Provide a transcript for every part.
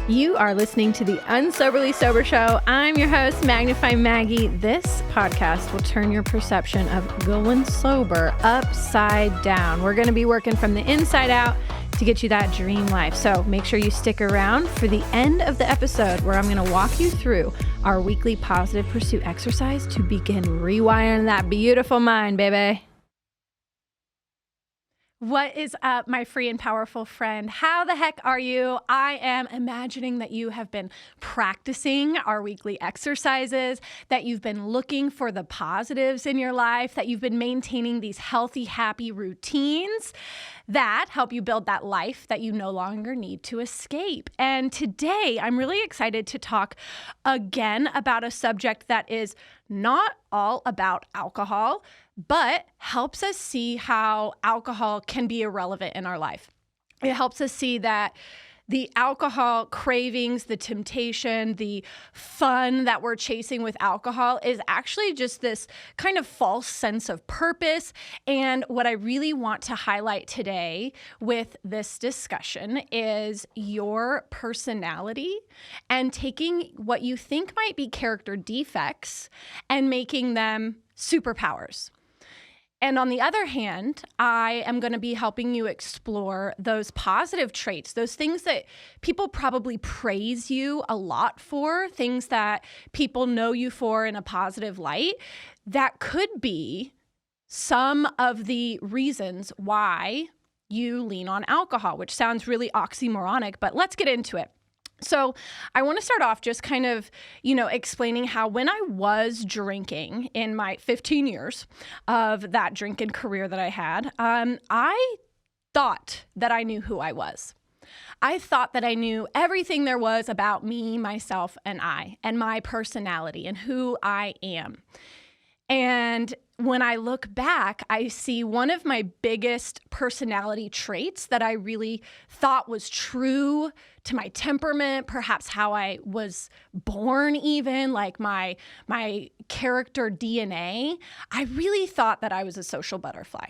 You are listening to the Unsoberly Sober Show. I'm your host, Magnify Maggie. This podcast will turn your perception of going sober upside down. We're going to be working from the inside out to get you that dream life. So make sure you stick around for the end of the episode where I'm going to walk you through our weekly positive pursuit exercise to begin rewiring that beautiful mind, baby. What is up, my free and powerful friend? How the heck are you? I am imagining that you have been practicing our weekly exercises, that you've been looking for the positives in your life, that you've been maintaining these healthy, happy routines that help you build that life that you no longer need to escape. And today, I'm really excited to talk again about a subject that is not all about alcohol, but helps us see how alcohol can be irrelevant in our life. It helps us see that the alcohol cravings, the temptation, the fun that we're chasing with alcohol is actually just this kind of false sense of purpose. And what I really want to highlight today with this discussion is your personality and taking what you think might be character defects and making them superpowers. And on the other hand, I am going to be helping you explore those positive traits, those things that people probably praise you a lot for, things that people know you for in a positive light, that could be some of the reasons why you lean on alcohol, which sounds really oxymoronic, but let's get into it. So I want to start off just kind of, explaining how when I was drinking in my 15 years of that drinking career that I had, I thought that I knew who I was. I thought that I knew everything there was about me, myself, and I, and my personality and who I am. And when I look back, I see one of my biggest personality traits that I really thought was true to my temperament, perhaps how I was born even, like my character DNA. I really thought that I was a social butterfly.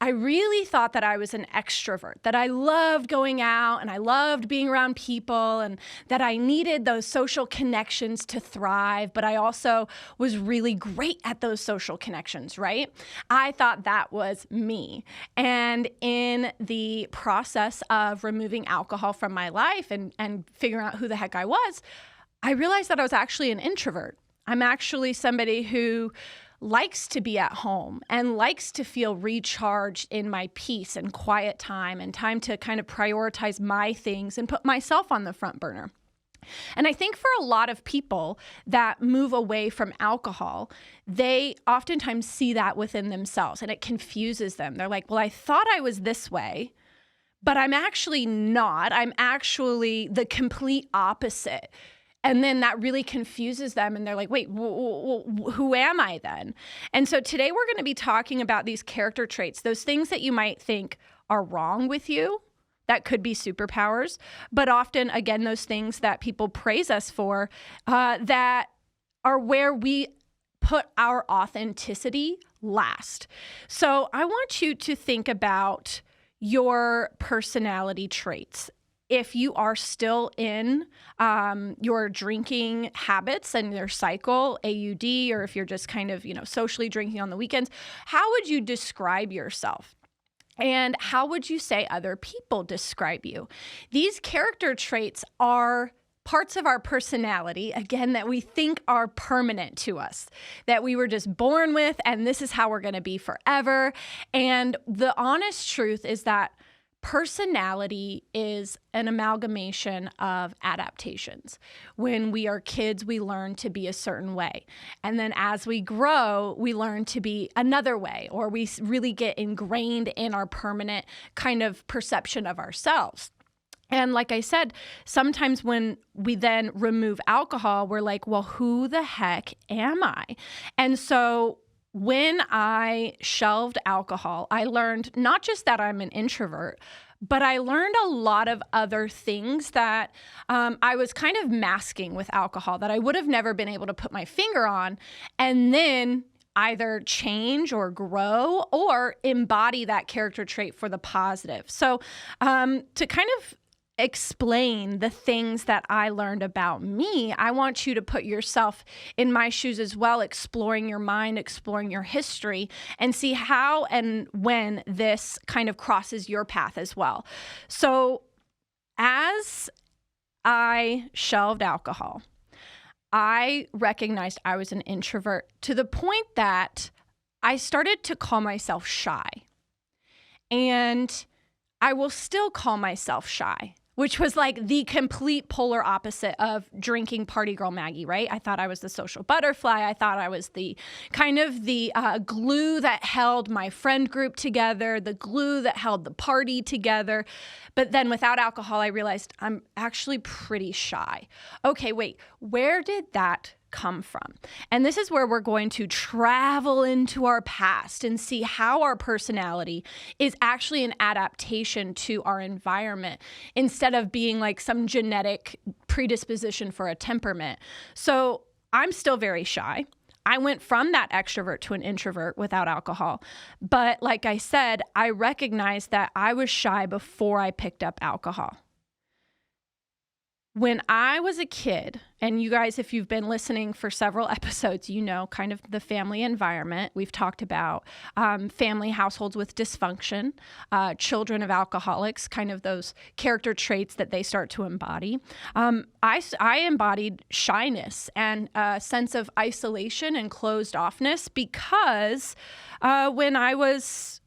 I really thought that I was an extrovert, that I loved going out and I loved being around people and that I needed those social connections to thrive, but I also was really great at those social connections, right? I thought that was me. And in the process of removing alcohol from my life and figuring out who the heck I was, I realized that I was actually an introvert. I'm actually somebody who likes to be at home and likes to feel recharged in my peace and quiet time and time to kind of prioritize my things and put myself on the front burner. And I think for a lot of people that move away from alcohol, they oftentimes see that within themselves and it confuses them. They're like, well, I thought I was this way, but I'm actually not. I'm actually the complete opposite. And then that really confuses them and they're like, wait, who am I then? And so today we're going to be talking about these character traits, those things that you might think are wrong with you, that could be superpowers, but often, again, those things that people praise us for that are where we put our authenticity last. So I want you to think about your personality traits. If you are still in your drinking habits and your cycle, AUD, or if you're just kind of, socially drinking on the weekends, how would you describe yourself? And how would you say other people describe you? These character traits are parts of our personality, again, that we think are permanent to us, that we were just born with, and this is how we're going to be forever. And the honest truth is that personality is an amalgamation of adaptations. When we are kids, we learn to be a certain way. And then as we grow, we learn to be another way, or we really get ingrained in our permanent kind of perception of ourselves. And like I said, sometimes when we then remove alcohol, we're like, well, who the heck am I? And so when I shelved alcohol, I learned not just that I'm an introvert, but I learned a lot of other things that I was kind of masking with alcohol that I would have never been able to put my finger on. And then either change or grow or embody that character trait for the positive. So to kind of explain the things that I learned about me. I want you to put yourself in my shoes as well, exploring your mind, exploring your history, and see how and when this kind of crosses your path as well. So as I shelved alcohol, I recognized I was an introvert to the point that I started to call myself shy. And I will still call myself shy, which was like the complete polar opposite of drinking party girl Maggie, right? I thought I was the social butterfly. I thought I was the kind of the glue that held my friend group together, the glue that held the party together. But then without alcohol, I realized I'm actually pretty shy. Okay, wait, where did that come from? And this is where we're going to travel into our past and see how our personality is actually an adaptation to our environment instead of being like some genetic predisposition for a temperament. So I'm still very shy. I went from that extrovert to an introvert without alcohol. But like I said, I recognized that I was shy before I picked up alcohol. When I was a kid, and you guys, if you've been listening for several episodes, you know kind of the family environment. We've talked about family households with dysfunction, children of alcoholics, kind of those character traits that they start to embody. I embodied shyness and a sense of isolation and closed offness because when I was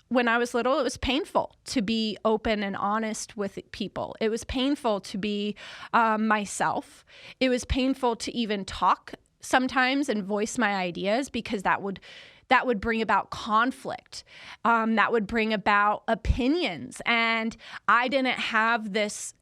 little, it was painful to be open and honest with people. It was painful to be myself. It was painful to even talk sometimes and voice my ideas because that would bring about conflict. That would bring about opinions. And I didn't have this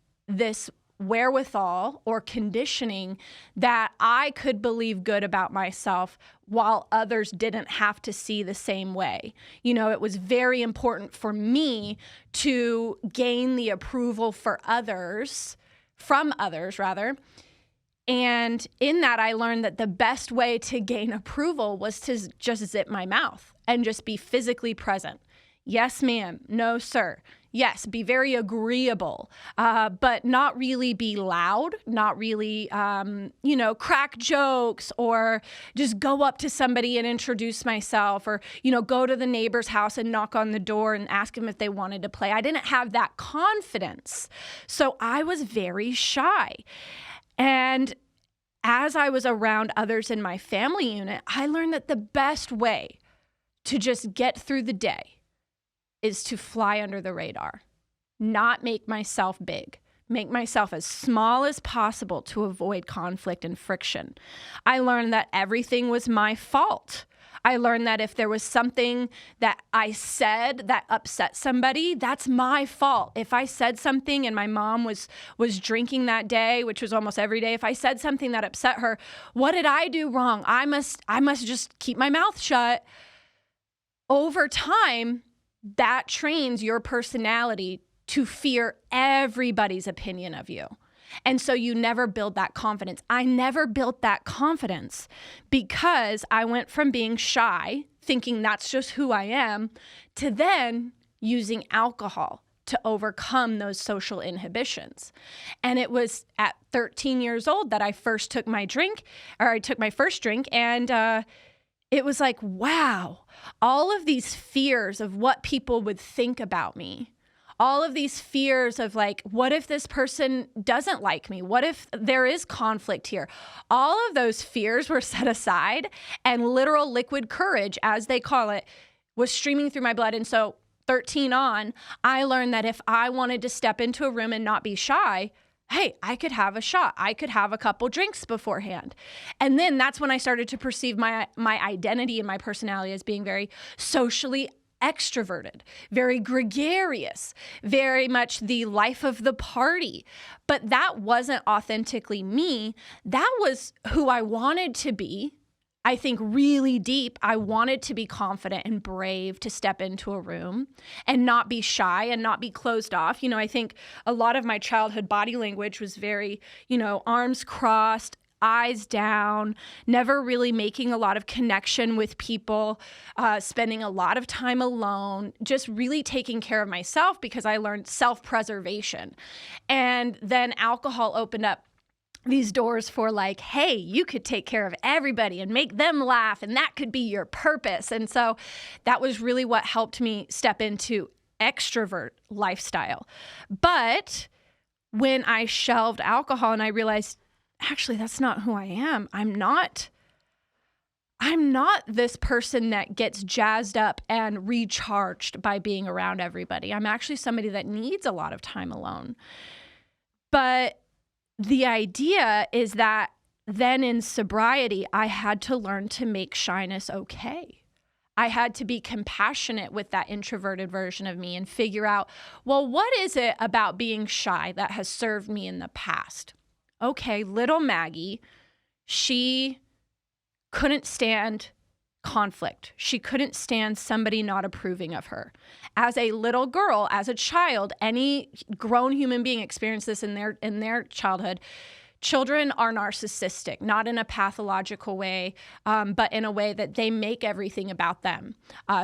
wherewithal or conditioning that I could believe good about myself while others didn't have to see the same way. You know, it was very important for me to gain the approval from others. And in that, I learned that the best way to gain approval was to just zip my mouth and just be physically present. Yes, ma'am. No, sir. Yes, be very agreeable, but not really be loud, not really, crack jokes or just go up to somebody and introduce myself or, go to the neighbor's house and knock on the door and ask them if they wanted to play. I didn't have that confidence. So I was very shy. And as I was around others in my family unit, I learned that the best way to just get through the day is to fly under the radar, not make myself big, make myself as small as possible to avoid conflict and friction. I learned that everything was my fault. I learned that if there was something that I said that upset somebody, that's my fault. If I said something and my mom was drinking that day, which was almost every day, if I said something that upset her, what did I do wrong? I must just keep my mouth shut. Over time, that trains your personality to fear everybody's opinion of you. And so you never build that confidence. I never built that confidence because I went from being shy, thinking that's just who I am, to then using alcohol to overcome those social inhibitions. And it was at 13 years old that I took my first drink, and it was like, wow, all of these fears of what people would think about me, all of these fears of like, what if this person doesn't like me? What if there is conflict here? All of those fears were set aside, and literal liquid courage, as they call it, was streaming through my blood. And so 13 on, I learned that if I wanted to step into a room and not be shy, hey, I could have a shot. I could have a couple drinks beforehand. And then that's when I started to perceive my identity and my personality as being very socially extroverted, very gregarious, very much the life of the party. But that wasn't authentically me. That was who I wanted to be. I think really deep, I wanted to be confident and brave to step into a room and not be shy and not be closed off. I think a lot of my childhood body language was very, arms crossed, eyes down, never really making a lot of connection with people, spending a lot of time alone, just really taking care of myself because I learned self-preservation. And then alcohol opened up these doors for like, hey, you could take care of everybody and make them laugh, and that could be your purpose. And so that was really what helped me step into extrovert lifestyle. But when I shelved alcohol and I realized, actually, that's not who I am. I'm not this person that gets jazzed up and recharged by being around everybody. I'm actually somebody that needs a lot of time alone. But the idea is that then in sobriety, I had to learn to make shyness okay. I had to be compassionate with that introverted version of me and figure out, well, what is it about being shy that has served me in the past? Okay, little Maggie, she couldn't stand conflict. She couldn't stand somebody not approving of her. As a little girl, as a child, any grown human being experienced this in their childhood. Children are narcissistic, not in a pathological way, but in a way that they make everything about them.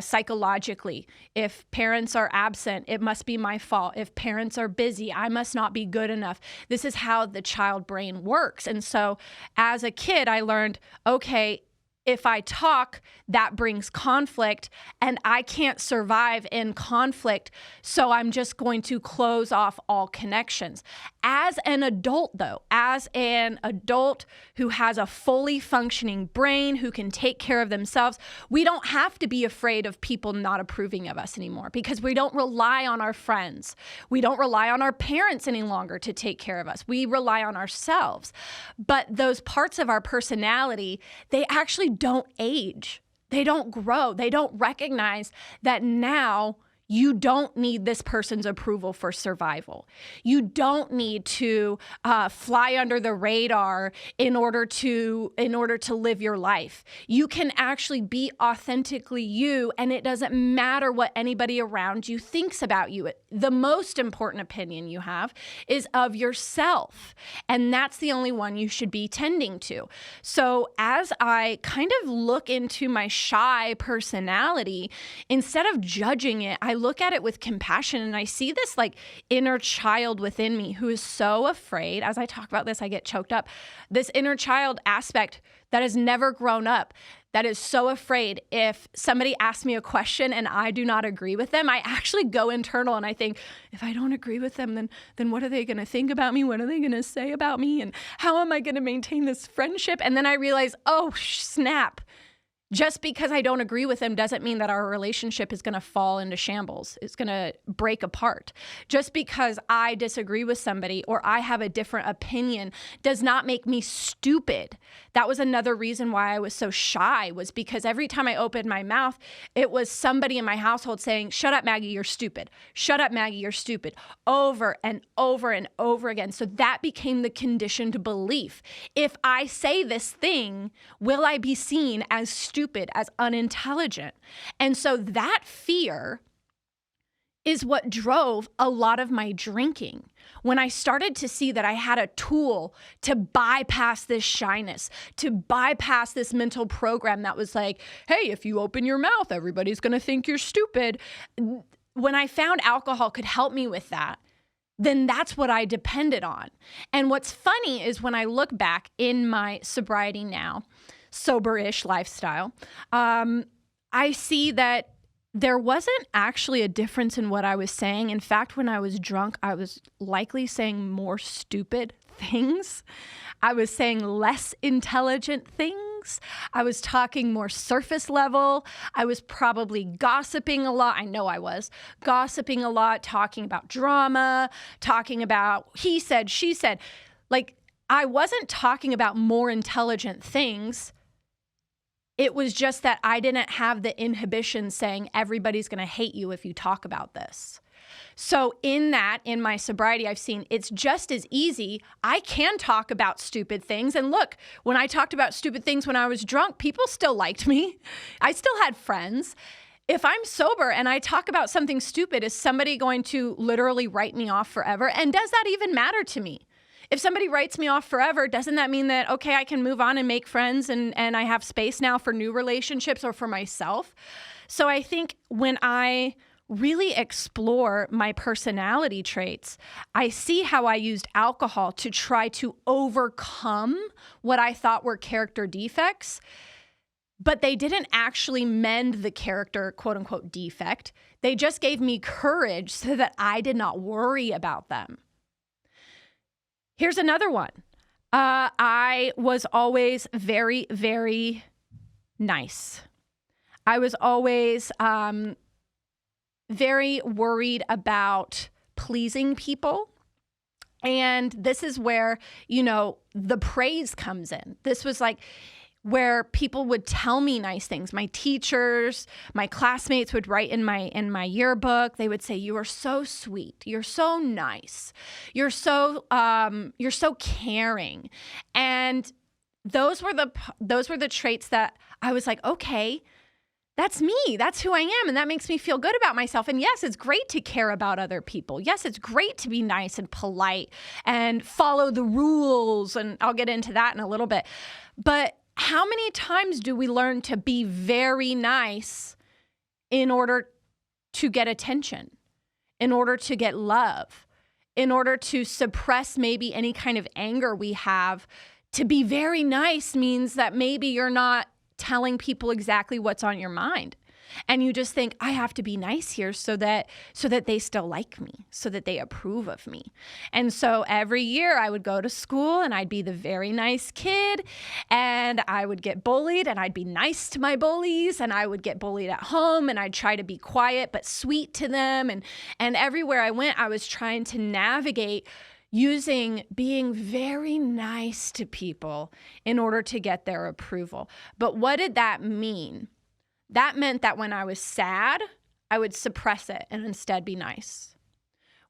Psychologically, if parents are absent, it must be my fault. If parents are busy, I must not be good enough. This is how the child brain works. And so as a kid, I learned, okay, if I talk, that brings conflict, and I can't survive in conflict, so I'm just going to close off all connections. As an adult, though, as an adult who has a fully functioning brain, who can take care of themselves, we don't have to be afraid of people not approving of us anymore because we don't rely on our friends. We don't rely on our parents any longer to take care of us. We rely on ourselves. But those parts of our personality, they actually don't age. They don't grow. They don't recognize that now you don't need this person's approval for survival. You don't need to fly under the radar in order to live your life. You can actually be authentically you, and it doesn't matter what anybody around you thinks about you. The most important opinion you have is of yourself, and that's the only one you should be tending to. So as I kind of look into my shy personality, instead of judging it, I look at it with compassion, and I see this like inner child within me who is so afraid. As I talk about this, I get choked up. This inner child aspect that has never grown up, that is so afraid if somebody asks me a question and I do not agree with them, I actually go internal and I think, if I don't agree with them, then what are they going to think about me? What are they going to say about me? And how am I going to maintain this friendship? And then I realize, oh, snap. Just because I don't agree with them doesn't mean that our relationship is going to fall into shambles. It's going to break apart. Just because I disagree with somebody or I have a different opinion does not make me stupid. That was another reason why I was so shy, was because every time I opened my mouth, it was somebody in my household saying, "Shut up, Maggie, you're stupid. Shut up, Maggie, you're stupid," over and over and over again. So that became the conditioned belief. If I say this thing, will I be seen as stupid, as unintelligent? And so that fear is what drove a lot of my drinking. When I started to see that I had a tool to bypass this shyness, to bypass this mental program that was like, hey, if you open your mouth, everybody's going to think you're stupid. When I found alcohol could help me with that, then that's what I depended on. And what's funny is when I look back in my sobriety now, sober-ish lifestyle, I see that there wasn't actually a difference in what I was saying. In fact, when I was drunk, I was likely saying more stupid things. I was saying less intelligent things. I was talking more surface level. I was probably gossiping a lot. I know I was gossiping a lot, talking about drama, talking about he said, she said. Like, I wasn't talking about more intelligent things. It was just that I didn't have the inhibition saying everybody's going to hate you if you talk about this. So in my sobriety, I've seen it's just as easy. I can talk about stupid things. And look, when I talked about stupid things when I was drunk, people still liked me. I still had friends. If I'm sober and I talk about something stupid, is somebody going to literally write me off forever? And does that even matter to me? If somebody writes me off forever, doesn't that mean that, okay, I can move on and make friends and I have space now for new relationships or for myself? So I think when I really explore my personality traits, I see how I used alcohol to try to overcome what I thought were character defects, but they didn't actually mend the character, quote unquote, defect. They just gave me courage so that I did not worry about them. Here's another one. I was always very, very nice. I was always very worried about pleasing people. And this is where, the praise comes in. This was like where people would tell me nice things. My teachers, my classmates would write in my yearbook. They would say, "You are so sweet. You're so nice. You're so caring." And those were the traits that I was like, okay, that's me. That's who I am. And that makes me feel good about myself. And yes, it's great to care about other people. Yes, it's great to be nice and polite and follow the rules. And I'll get into that in a little bit. But how many times do we learn to be very nice in order to get attention, in order to get love, in order to suppress maybe any kind of anger we have? To be very nice means that maybe you're not telling people exactly what's on your mind. And you just think, I have to be nice here so that they still like me, so that they approve of me. And so every year I would go to school and I'd be the very nice kid and I would get bullied and I'd be nice to my bullies, and I would get bullied at home and I'd try to be quiet but sweet to them. And everywhere I went, I was trying to navigate using being very nice to people in order to get their approval. But what did that mean? That meant that when I was sad, I would suppress it and instead be nice.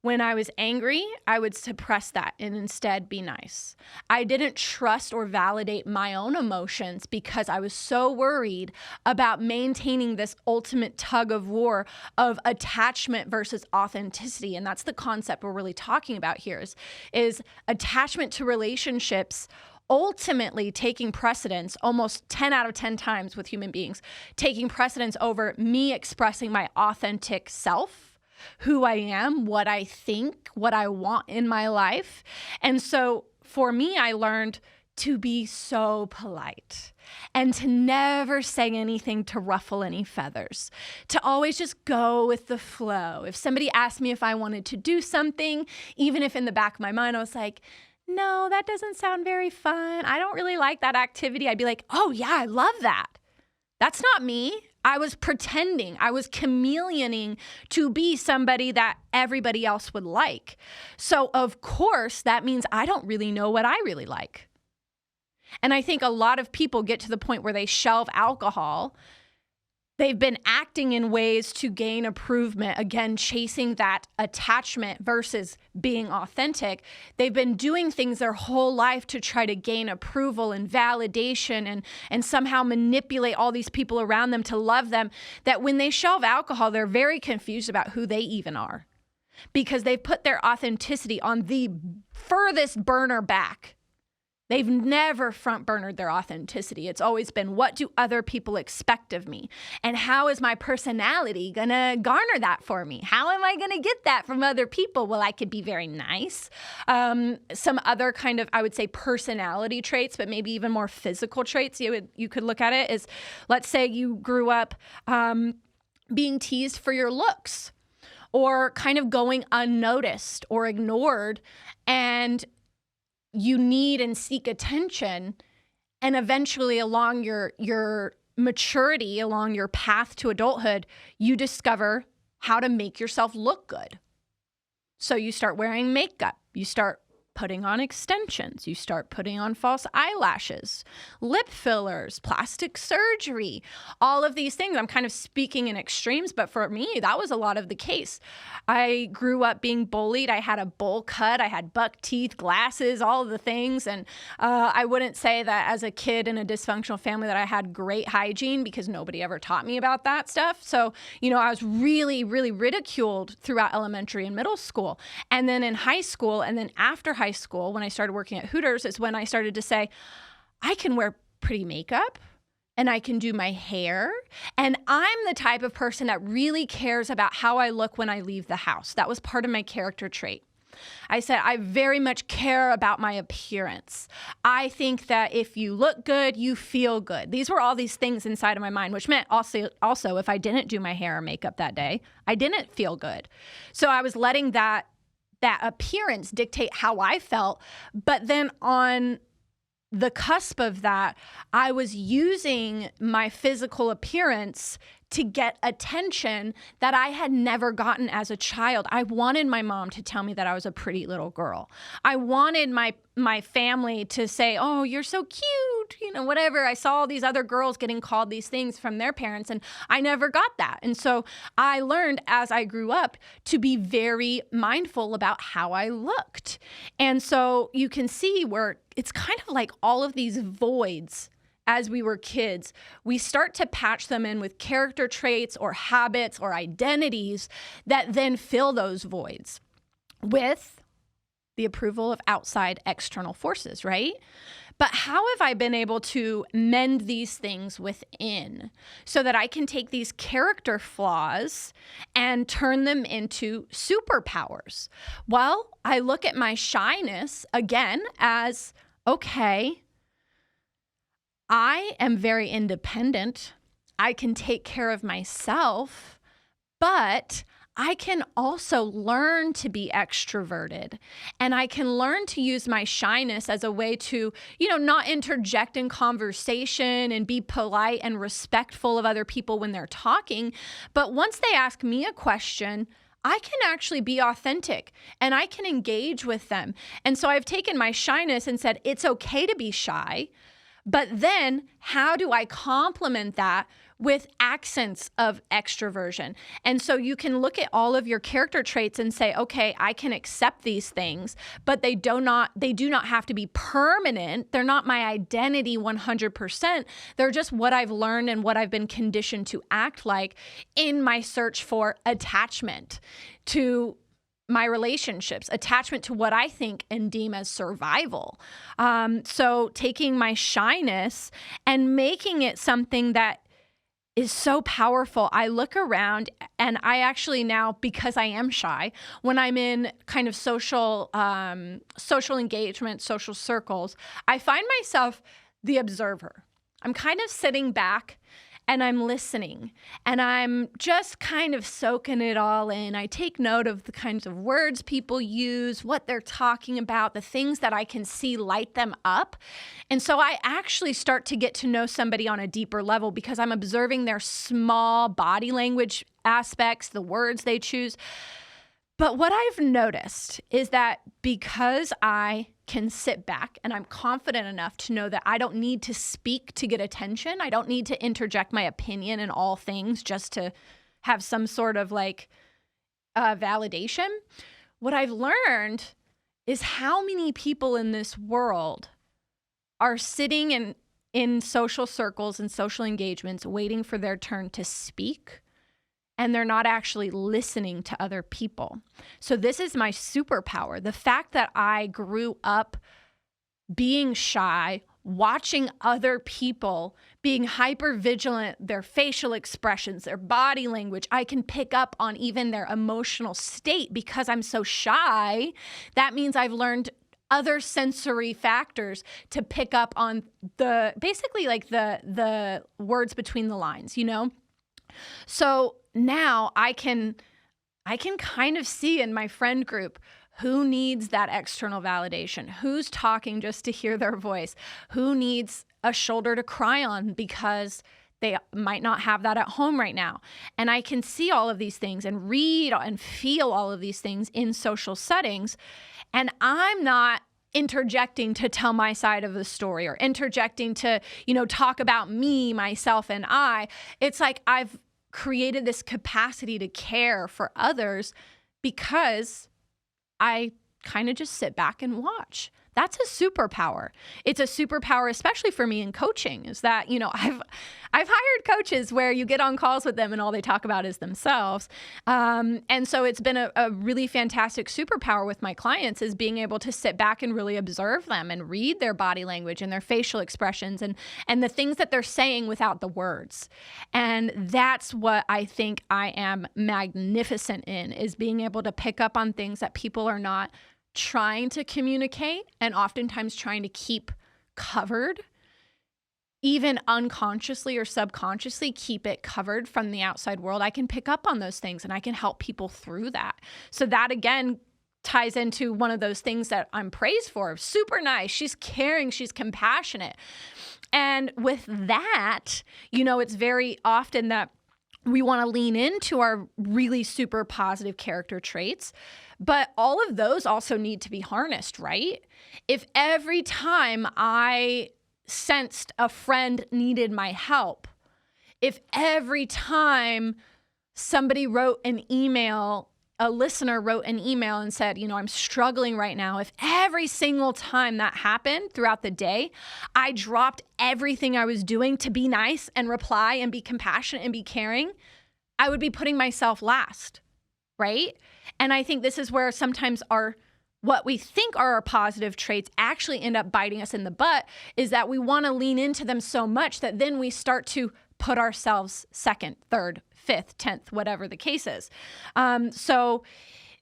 When I was angry, I would suppress that and instead be nice. I didn't trust or validate my own emotions because I was so worried about maintaining this ultimate tug of war of attachment versus authenticity. And that's the concept we're really talking about here is attachment to relationships ultimately taking precedence almost 10 out of 10 times with human beings, taking precedence over me expressing my authentic self, who I am, what I think, what I want in my life. And so for me, I learned to be so polite and to never say anything to ruffle any feathers, to always just go with the flow. If somebody asked me if I wanted to do something, even if in the back of my mind I was like, no, that doesn't sound very fun, I don't really like that activity, I'd be like, oh yeah, I love that. That's not me. I was pretending. I was chameleoning to be somebody that everybody else would like. So of course, that means I don't really know what I really like. And I think a lot of people get to the point where they shelve alcohol. They've been acting in ways to gain approval, again, chasing that attachment versus being authentic. They've been doing things their whole life to try to gain approval and validation and somehow manipulate all these people around them to love them, that when they shelve alcohol, they're very confused about who they even are because they've put their authenticity on the furthest burner back. They've never front burnered their authenticity. It's always been, what do other people expect of me? And how is my personality going to garner that for me? How am I going to get that from other people? Well, I could be very nice. Some other kind of, I would say, personality traits, but maybe even more physical traits you could look at it is, let's say you grew up being teased for your looks or kind of going unnoticed or ignored, and you need and seek attention, and eventually along your maturity, along your path to adulthood, you discover how to make yourself look good. So you start wearing makeup, you start putting on extensions, you start putting on false eyelashes, lip fillers, plastic surgery, all of these things. I'm kind of speaking in extremes, but for me, that was a lot of the case. I grew up being bullied. I had a bowl cut. I had buck teeth, glasses, all of the things. And I wouldn't say that as a kid in a dysfunctional family that I had great hygiene because nobody ever taught me about that stuff. So, I was really, really ridiculed throughout elementary and middle school. And then in high school, and then after high high school, when I started working at Hooters, is when I started to say, I can wear pretty makeup and I can do my hair. And I'm the type of person that really cares about how I look when I leave the house. That was part of my character trait. I said, I very much care about my appearance. I think that if you look good, you feel good. These were all these things inside of my mind, which meant also if I didn't do my hair or makeup that day, I didn't feel good. So I was letting that appearance dictate how I felt. But then on the cusp of that, I was using my physical appearance to get attention that I had never gotten as a child. I wanted my mom to tell me that I was a pretty little girl. I wanted my family to say, oh, you're so cute, whatever. I saw all these other girls getting called these things from their parents, and I never got that. And so I learned as I grew up to be very mindful about how I looked. And so you can see where it's kind of like all of these voids. As we were kids, we start to patch them in with character traits or habits or identities that then fill those voids with the approval of outside external forces, right? But how have I been able to mend these things within so that I can take these character flaws and turn them into superpowers? Well, I look at my shyness again as, okay, I am very independent. I can take care of myself, but I can also learn to be extroverted, and I can learn to use my shyness as a way to, not interject in conversation and be polite and respectful of other people when they're talking. But once they ask me a question, I can actually be authentic and I can engage with them. And so I've taken my shyness and said, it's okay to be shy. But then how do I complement that with accents of extroversion? And so you can look at all of your character traits and say, okay, I can accept these things, but they do not have to be permanent. They're not my identity 100%. They're just what I've learned and what I've been conditioned to act like in my search for attachment to my relationships, attachment to what I think and deem as survival. So taking my shyness and making it something that is so powerful. I look around and I actually now, because I am shy, when I'm in kind of social engagement, social circles, I find myself the observer. I'm kind of sitting back and I'm listening and I'm just kind of soaking it all in. I take note of the kinds of words people use, what they're talking about, the things that I can see light them up. And so I actually start to get to know somebody on a deeper level because I'm observing their small body language aspects, the words they choose. But what I've noticed is that because I can sit back and I'm confident enough to know that I don't need to speak to get attention, I don't need to interject my opinion in all things just to have some sort of validation. What I've learned is how many people in this world are sitting in social circles and social engagements waiting for their turn to speak, and they're not actually listening to other people. So this is my superpower. The fact that I grew up being shy, watching other people being hyper vigilant, their facial expressions, their body language. I can pick up on even their emotional state because I'm so shy. That means I've learned other sensory factors to pick up on the words between the lines, So now I can kind of see in my friend group who needs that external validation, who's talking just to hear their voice, who needs a shoulder to cry on because they might not have that at home right now. And I can see all of these things and read and feel all of these things in social settings. And I'm not interjecting to tell my side of the story or interjecting to, talk about me, myself, and I. It's like I've created this capacity to care for others because I kind of just sit back and watch. That's a superpower. It's a superpower, especially for me in coaching, is that, I've hired coaches where you get on calls with them and all they talk about is themselves. And so it's been a really fantastic superpower with my clients, is being able to sit back and really observe them and read their body language and their facial expressions and the things that they're saying without the words. And that's what I think I am magnificent in, is being able to pick up on things that people are not trying to communicate and oftentimes trying to keep covered, even unconsciously or subconsciously keep it covered from the outside world. I can pick up on those things and I can help people through that. So that again ties into one of those things that I'm praised for. Super nice. She's caring. She's compassionate. And with that, it's very often that we want to lean into our really super positive character traits, but all of those also need to be harnessed, right? If every time I sensed a friend needed my help, if every time somebody wrote an email, a listener wrote an email and said, I'm struggling right now. If every single time that happened throughout the day, I dropped everything I was doing to be nice and reply and be compassionate and be caring, I would be putting myself last, right? And I think this is where sometimes what we think are our positive traits actually end up biting us in the butt, is that we want to lean into them so much that then we start to put ourselves second, third, fifth, 10th, whatever the case is. So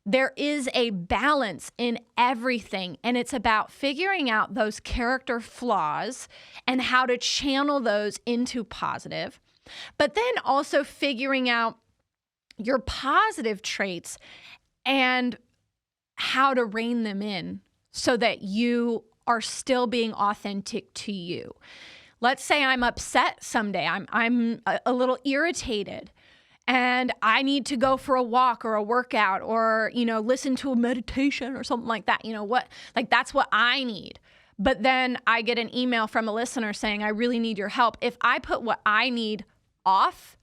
there is a balance in everything, and it's about figuring out those character flaws and how to channel those into positive, but then also figuring out your positive traits and how to rein them in so that you are still being authentic to you. Let's say I'm upset someday. I'm a little irritated and I need to go for a walk or a workout or, listen to a meditation or something like that. That's what I need. But then I get an email from a listener saying, I really need your help. If I put what I need off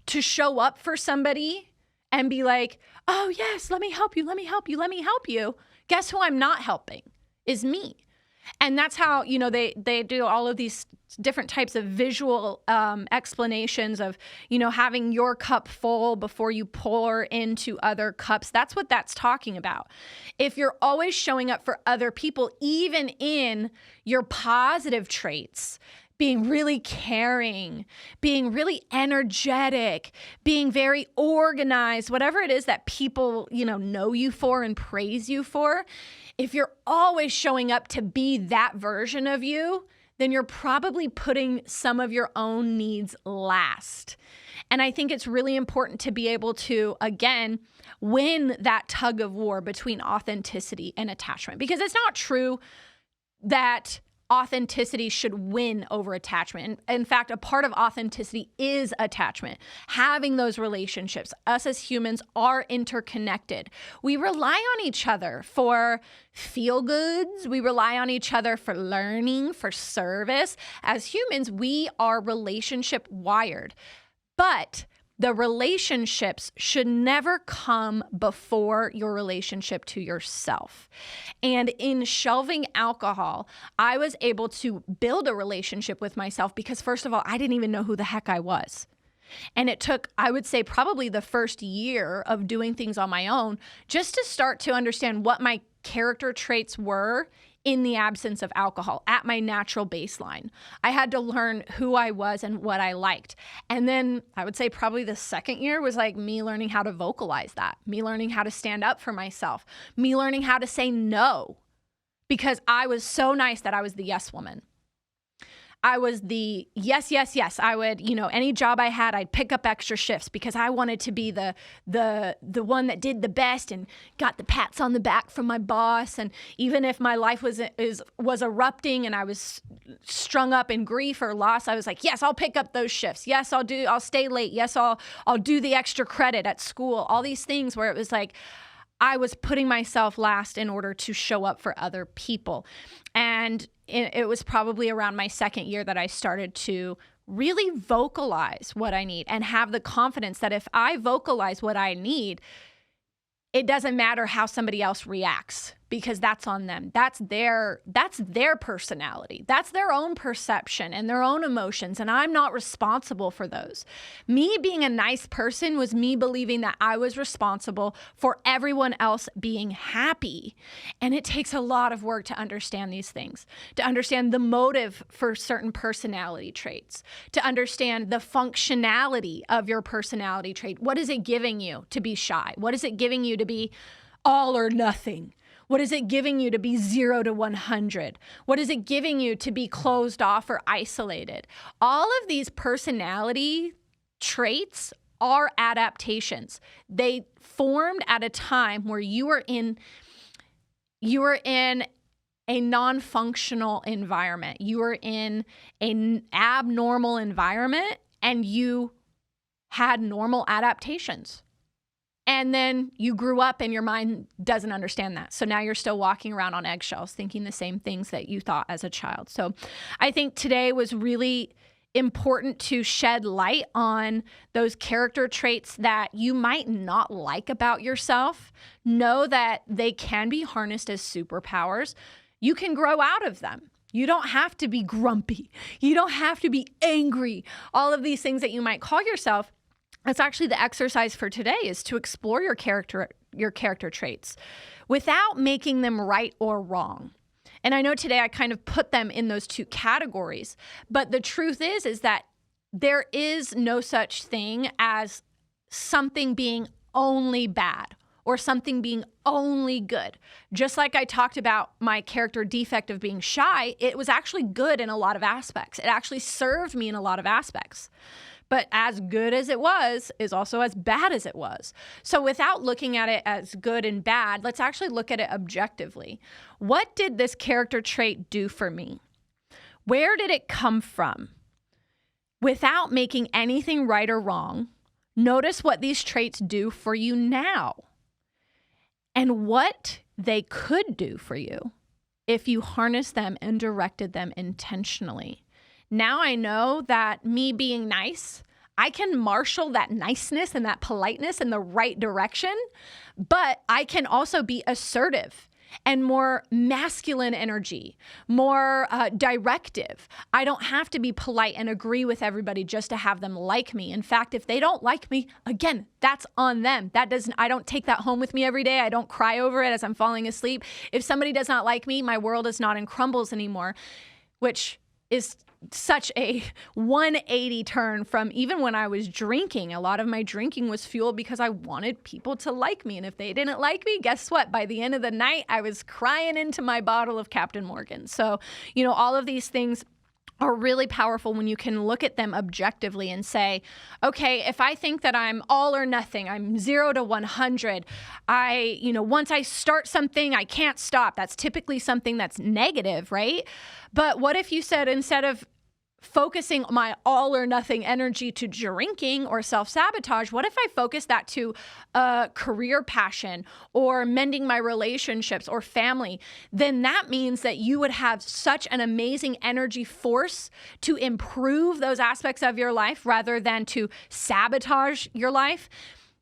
to show up for somebody and be like, oh yes, let me help you, guess who I'm not helping is me. And that's how, they do all of these different types of visual explanations of, having your cup full before you pour into other cups. That's what that's talking about. If you're always showing up for other people, even in your positive traits, being really caring, being really energetic, being very organized, whatever it is that people, know you for and praise you for, if you're always showing up to be that version of you, then you're probably putting some of your own needs last. And I think it's really important to be able to, again, win that tug of war between authenticity and attachment, because it's not true that authenticity should win over attachment. In fact, a part of authenticity is attachment. Having those relationships. Us as humans are interconnected. We rely on each other for feel goods. We rely on each other for learning, for service. As humans, we are relationship wired. But the relationships should never come before your relationship to yourself. And in shelving alcohol, I was able to build a relationship with myself because, first of all, I didn't even know who the heck I was. And it took, I would say, probably the first year of doing things on my own just to start to understand what my character traits were in the absence of alcohol at my natural baseline. I had to learn who I was and what I liked. And then I would say probably the second year was like me learning how to vocalize that, me learning how to stand up for myself, me learning how to say no, because I was so nice that I was the yes woman. I was the yes, yes, yes. I would, any job I had, I'd pick up extra shifts because I wanted to be the one that did the best and got the pats on the back from my boss. And even if my life was erupting and I was strung up in grief or loss, I was like, yes, I'll pick up those shifts. Yes, I'll stay late. Yes, I'll do the extra credit at school. All these things where it was like, I was putting myself last in order to show up for other people. And it was probably around my second year that I started to really vocalize what I need and have the confidence that if I vocalize what I need, it doesn't matter how somebody else reacts, because that's on them. That's their personality. That's their own perception and their own emotions. And I'm not responsible for those. Me being a nice person was me believing that I was responsible for everyone else being happy. And it takes a lot of work to understand these things, to understand the motive for certain personality traits, to understand the functionality of your personality trait. What is it giving you to be shy? What is it giving you to be all or nothing? What is it giving you to be 0 to 100? What is it giving you to be closed off or isolated? All of these personality traits are adaptations. They formed at a time where you were in a non-functional environment. You were in an abnormal environment and you had normal adaptations. And then you grew up and your mind doesn't understand that. So now you're still walking around on eggshells thinking the same things that you thought as a child. So I think today was really important to shed light on those character traits that you might not like about yourself. Know that they can be harnessed as superpowers. You can grow out of them. You don't have to be grumpy. You don't have to be angry. All of these things that you might call yourself. That's actually the exercise for today, is to explore your character traits without making them right or wrong. And I know today I kind of put them in those two categories, but the truth is that there is no such thing as something being only bad or something being only good. Just like I talked about my character defect of being shy, it was actually good in a lot of aspects. It actually served me in a lot of aspects. But as good as it was is also as bad as it was. So without looking at it as good and bad, let's actually look at it objectively. What did this character trait do for me? Where did it come from? Without making anything right or wrong, notice what these traits do for you now and what they could do for you if you harnessed them and directed them intentionally. Now I know that me being nice, I can marshal that niceness and that politeness in the right direction, but I can also be assertive and more masculine energy, more directive. I don't have to be polite and agree with everybody just to have them like me. In fact, if they don't like me, again, that's on them. I don't take that home with me every day. I don't cry over it as I'm falling asleep. If somebody does not like me, my world is not in crumbles anymore, which is such a 180 turn from even when I was drinking. A lot of my drinking was fueled because I wanted people to like me. And if they didn't like me, guess what? By the end of the night, I was crying into my bottle of Captain Morgan. So, all of these things are really powerful when you can look at them objectively and say, okay, if I think that I'm all or nothing, I'm 0 to 100, once I start something, I can't stop. That's typically something that's negative, right? But what if you said, instead of focusing my all or nothing energy to drinking or self-sabotage, what if I focus that to a career passion or mending my relationships or family? Then that means that you would have such an amazing energy force to improve those aspects of your life rather than to sabotage your life.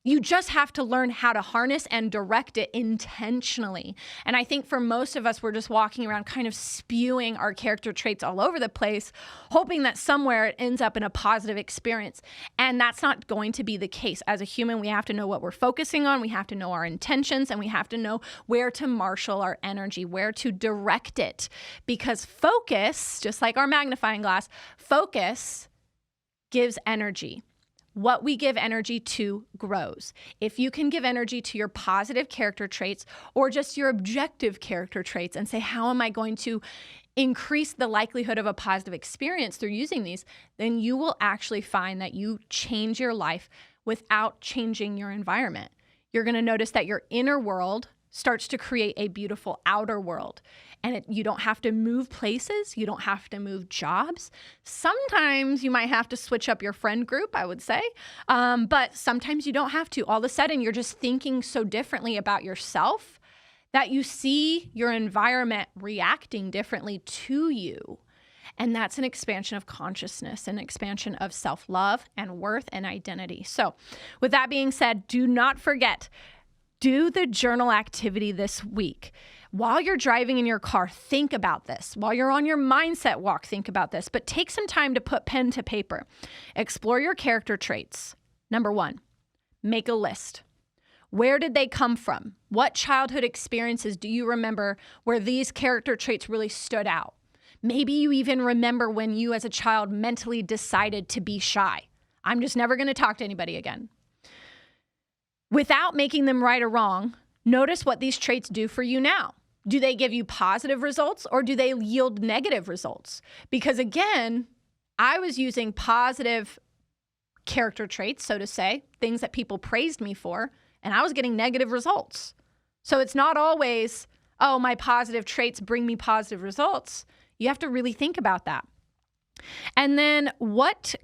You just have to learn how to harness and direct it intentionally. And I think for most of us, we're just walking around kind of spewing our character traits all over the place, hoping that somewhere it ends up in a positive experience. And that's not going to be the case. As a human, we have to know what we're focusing on. We have to know our intentions, and we have to know where to marshal our energy, where to direct it. Because focus, just like our magnifying glass, focus gives energy. What we give energy to grows. If you can give energy to your positive character traits or just your objective character traits and say, how am I going to increase the likelihood of a positive experience through using these, then you will actually find that you change your life without changing your environment. You're going to notice that your inner world starts to create a beautiful outer world. And you don't have to move places. You don't have to move jobs. Sometimes you might have to switch up your friend group, I would say. But sometimes you don't have to. All of a sudden, you're just thinking so differently about yourself that you see your environment reacting differently to you. And that's an expansion of consciousness, an expansion of self-love and worth and identity. So with that being said, do not forget, do the journal activity this week. while you're driving in your car, think about this. While you're on your mindset walk, think about this. But take some time to put pen to paper. Explore your character traits. Number 1, make a list. Where did they come from? What childhood experiences do you remember where these character traits really stood out? Maybe you even remember when you as a child mentally decided to be shy. I'm just never going to talk to anybody again. Without making them right or wrong, notice what these traits do for you now. Do they give you positive results or do they yield negative results? Because again, I was using positive character traits, so to say, things that people praised me for, and I was getting negative results. So it's not always, oh, my positive traits bring me positive results. You have to really think about that. And then what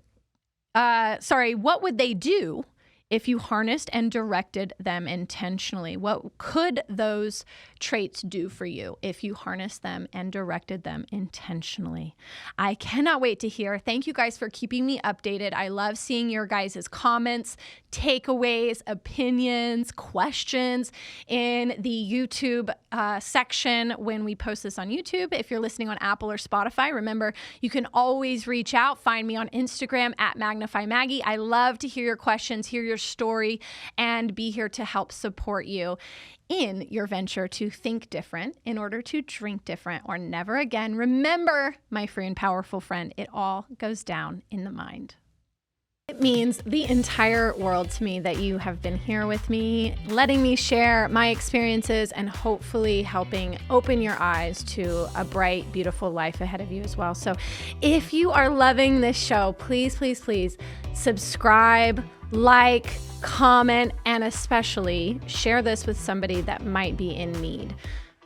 would they do if you harnessed and directed them intentionally? What could those traits do for you if you harnessed them and directed them intentionally? I cannot wait to hear. Thank you guys for keeping me updated. I love seeing your guys' comments, takeaways, opinions, questions in the YouTube section when we post this on YouTube. If you're listening on Apple or Spotify, remember, you can always reach out. Find me on Instagram at MagnifyMaggie. I love to hear your questions, hear your story, and be here to help support you in your venture to think different in order to drink different or never again. Remember, my free and powerful friend, it all goes down in the mind. It means the entire world to me that you have been here with me, letting me share my experiences and hopefully helping open your eyes to a bright, beautiful life ahead of you as well. So if you are loving this show, please, please, please subscribe, like, comment, and especially share this with somebody that might be in need.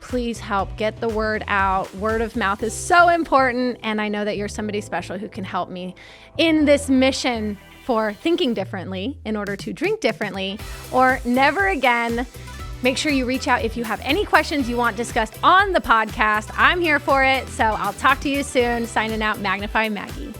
Please help get the word out. Word of mouth is so important, and I know that you're somebody special who can help me in this mission for thinking differently in order to drink differently or never again. Make sure you reach out if you have any questions you want discussed on the podcast. I'm here for it, so I'll talk to you soon. Signing out, Magnify Maggie.